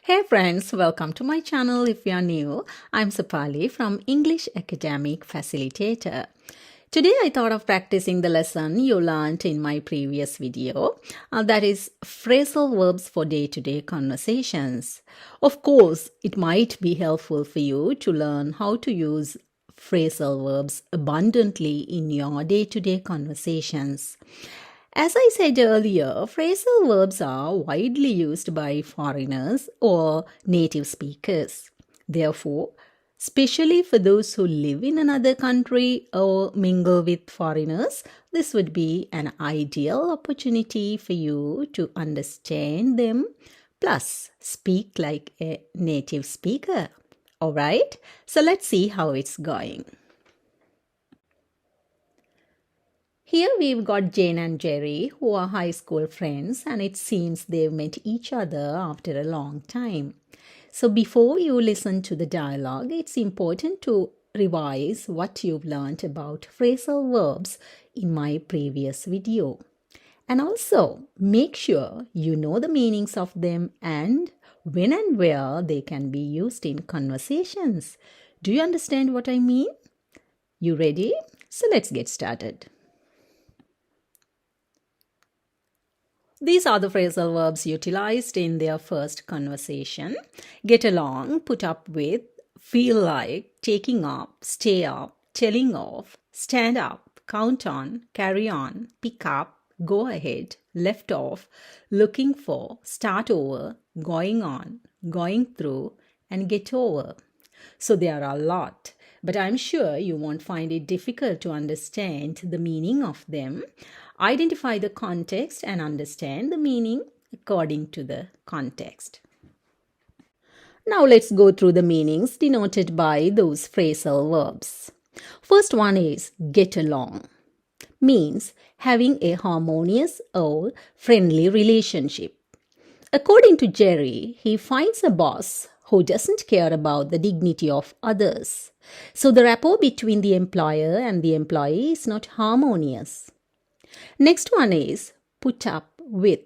Hey friends, welcome to my channel. If you are new, I'm Sapali from English Academic Facilitator. Today I thought of practicing the lesson you learned in my previous video, that is phrasal verbs for day-to-day conversations. Of course, it might be helpful for you to learn how to use phrasal verbs abundantly in your day-to-day conversations. As I said earlier, phrasal verbs are widely used by foreigners or native speakers. Therefore, especially for those who live in another country or mingle with foreigners, this would be an ideal opportunity for you to understand them plus speak like a native speaker. Alright, so let's see how it's going. Here we've got Jane and Jerry, who are high school friends, and it seems they've met each other after a long time. So before you listen to the dialogue, it's important to revise what you've learned about phrasal verbs in my previous video. And also make sure you know the meanings of them and when and where they can be used in conversations. Do you understand what I mean? You ready? So let's get started. These are the phrasal verbs utilized in their first conversation. Get along, put up with, feel like, taking up, stay up, telling off, stand up, count on, carry on, pick up, go ahead, left off, looking for, start over, going on, going through, and get over. So there are a lot, but I'm sure you won't find it difficult to understand the meaning of them. Identify the context and understand the meaning according to the context. Now let's go through the meanings denoted by those phrasal verbs. First one is get along. Means having a harmonious or friendly relationship. According to Jerry, he finds a boss who doesn't care about the dignity of others. So the rapport between the employer and the employee is not harmonious. Next one is put up with.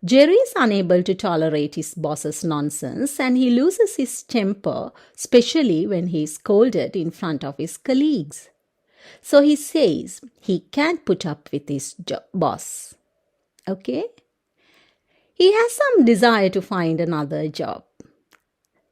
Jerry is unable to tolerate his boss's nonsense and he loses his temper, especially when he is scolded in front of his colleagues. So he says he can't put up with his boss. Okay? He has some desire to find another job.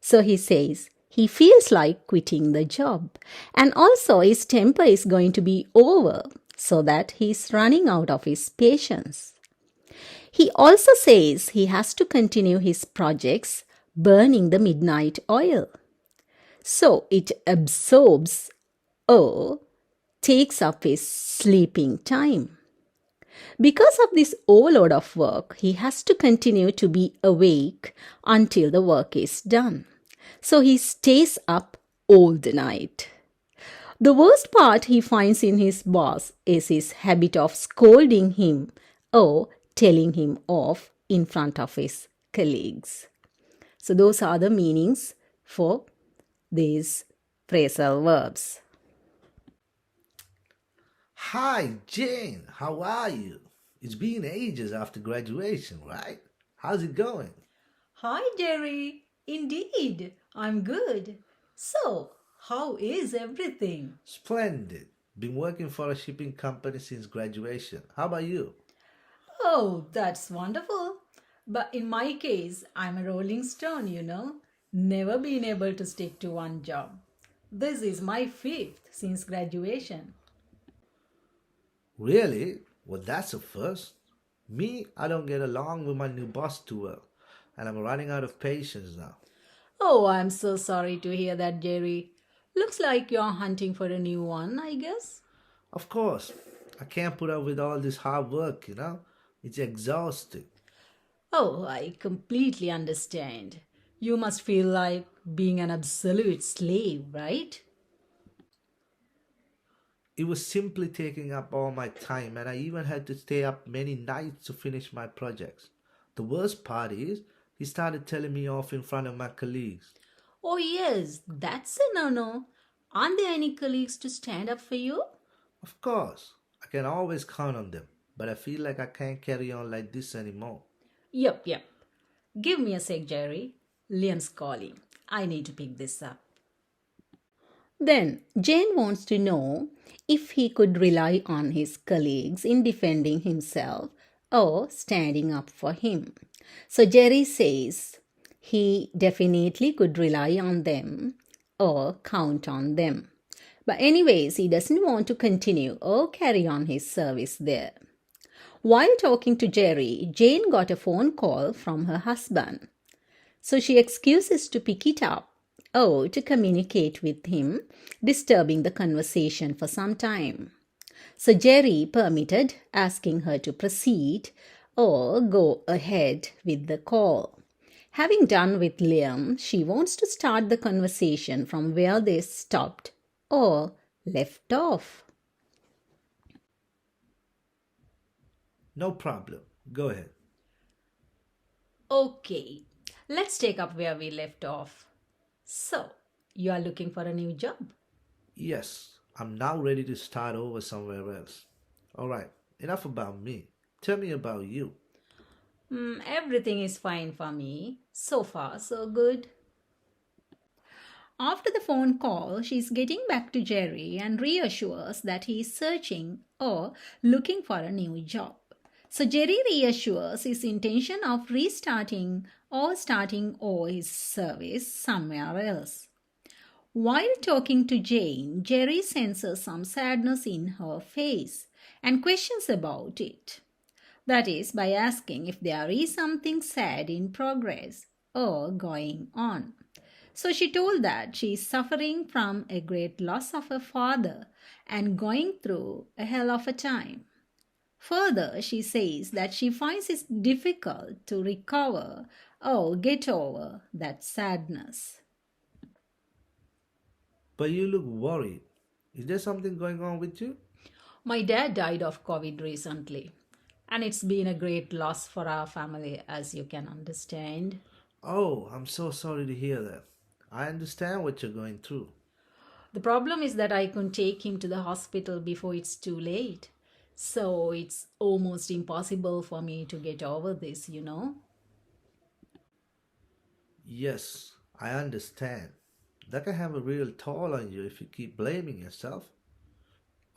So he says he feels like quitting the job. And also his temper is going to be over so that he's running out of his patience. He also says he has to continue his projects burning the midnight oil. So it absorbs or takes up his sleeping time. Because of this overload of work, he has to continue to be awake until the work is done. So he stays up all the night. The worst part he finds in his boss is his habit of scolding him or telling him off in front of his colleagues. So those are the meanings for these phrasal verbs. Hi, Jane. How are you? It's been ages after graduation, right? How's it going? Hi, Jerry. Indeed, I'm good. So, how is everything? Splendid. Been working for a shipping company since graduation. How about you? Oh, that's wonderful. But in my case, I'm a rolling stone, Never been able to stick to one job. This is my fifth since graduation. Really? Well, that's a first. Me, I don't get along with my new boss too well, and I'm running out of patience now. Oh, I'm so sorry to hear that, Jerry. Looks like you're hunting for a new one, I guess. Of course, I can't put up with all this hard work. It's exhausting. Oh, I completely understand. You must feel like being an absolute slave, right? It was simply taking up all my time, and I even had to stay up many nights to finish my projects. The worst part is, he started telling me off in front of my colleagues. Oh, yes, that's a no no. Aren't there any colleagues to stand up for you? Of course, I can always count on them, but I feel like I can't carry on like this anymore. Yep. Give me a sec, Jerry. Liam's calling. I need to pick this up. Then Jane wants to know if he could rely on his colleagues in defending himself or standing up for him. So Jerry says he definitely could rely on them or count on them. But, anyways, he doesn't want to continue or carry on his service there. While talking to Jerry, Jane got a phone call from her husband. So she excuses to pick it up or to communicate with him, disturbing the conversation for some time. So Jerry permitted, asking her to proceed or go ahead with the call. Having done with Liam, she wants to start the conversation from where they stopped or left off. No problem. Go ahead. Okay, let's take up where we left off. So, you are looking for a new job? Yes, I'm now ready to start over somewhere else. Alright, enough about me. Tell me about you. Everything is fine for me. So far, so good. After the phone call, she's getting back to Jerry and reassures that he is searching or looking for a new job. So Jerry reassures his intention of restarting or starting over his service somewhere else. While talking to Jane, Jerry senses some sadness in her face and questions about it. That is, by asking if there is something sad in progress or going on. So she told that she is suffering from a great loss of her father and going through a hell of a time. Further, she says that she finds it difficult to recover or get over that sadness. But you look worried. Is there something going on with you? My dad died of COVID recently, and it's been a great loss for our family, as you can understand. Oh, I'm so sorry to hear that. I understand what you're going through. The problem is that I couldn't take him to the hospital before it's too late. So it's almost impossible for me to get over this. Yes, I understand. That can have a real toll on you if you keep blaming yourself.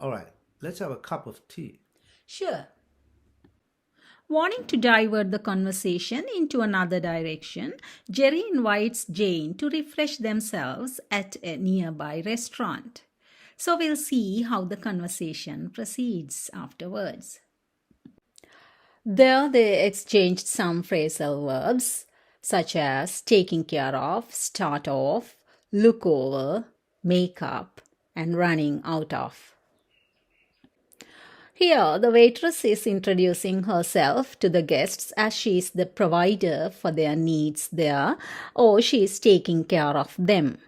Alright, let's have a cup of tea. Sure. Wanting to divert the conversation into another direction, Jerry invites Jane to refresh themselves at a nearby restaurant. So we'll see how the conversation proceeds afterwards. There they exchanged some phrasal verbs such as taking care of, start off, look over, make up, and running out of. Here, the waitress is introducing herself to the guests as she is the provider for their needs there, or she is taking care of them.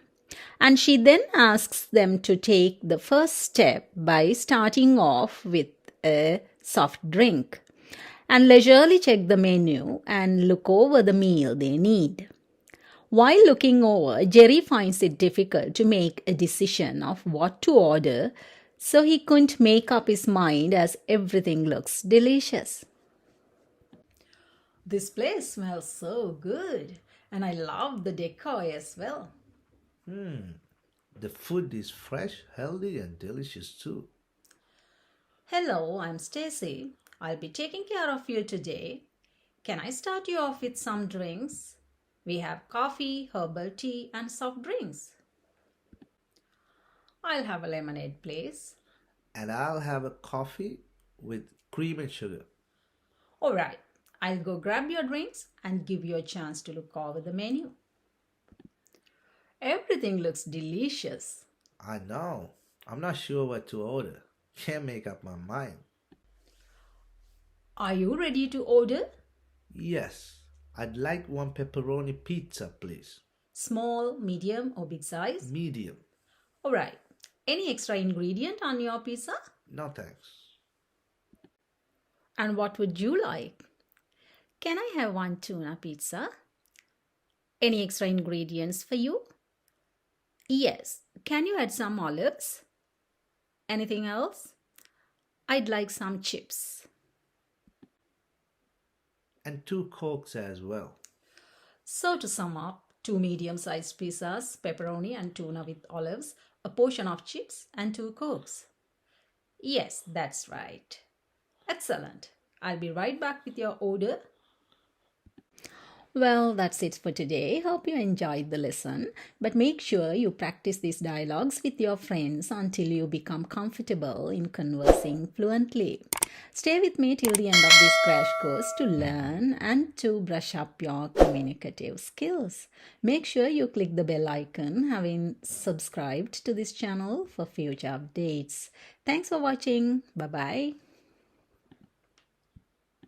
And she then asks them to take the first step by starting off with a soft drink and leisurely check the menu and look over the meal they need. While looking over, Jerry finds it difficult to make a decision of what to order, so he couldn't make up his mind as everything looks delicious. This place smells so good, and I love the decor as well. The food is fresh, healthy, and delicious too. Hello, I'm Stacy. I'll be taking care of you today. Can I start you off with some drinks? We have coffee, herbal tea, and soft drinks. I'll have a lemonade, please. And I'll have a coffee with cream and sugar. All right, I'll go grab your drinks and give you a chance to look over the menu. Everything looks delicious. I know. I'm not sure what to order. Can't make up my mind. Are you ready to order? Yes, I'd like one pepperoni pizza, please. Small, medium, or big size? Medium. All right. Any extra ingredient on your pizza? No thanks. And what would you like? Can I have one tuna pizza? Any extra ingredients for you? Yes. Can you add some olives? Anything else? I'd like some chips. And two cokes as well. So to sum up, 2 medium-sized pizzas, pepperoni and tuna with olives, a portion of chips, and 2 cokes. Yes, that's right. Excellent. I'll be right back with your order. Well, that's it for today. Hope you enjoyed the lesson. But make sure you practice these dialogues with your friends until you become comfortable in conversing fluently. Stay with me till the end of this crash course to learn and to brush up your communicative skills. Make sure you click the bell icon having subscribed to this channel for future updates. Thanks for watching. Bye bye.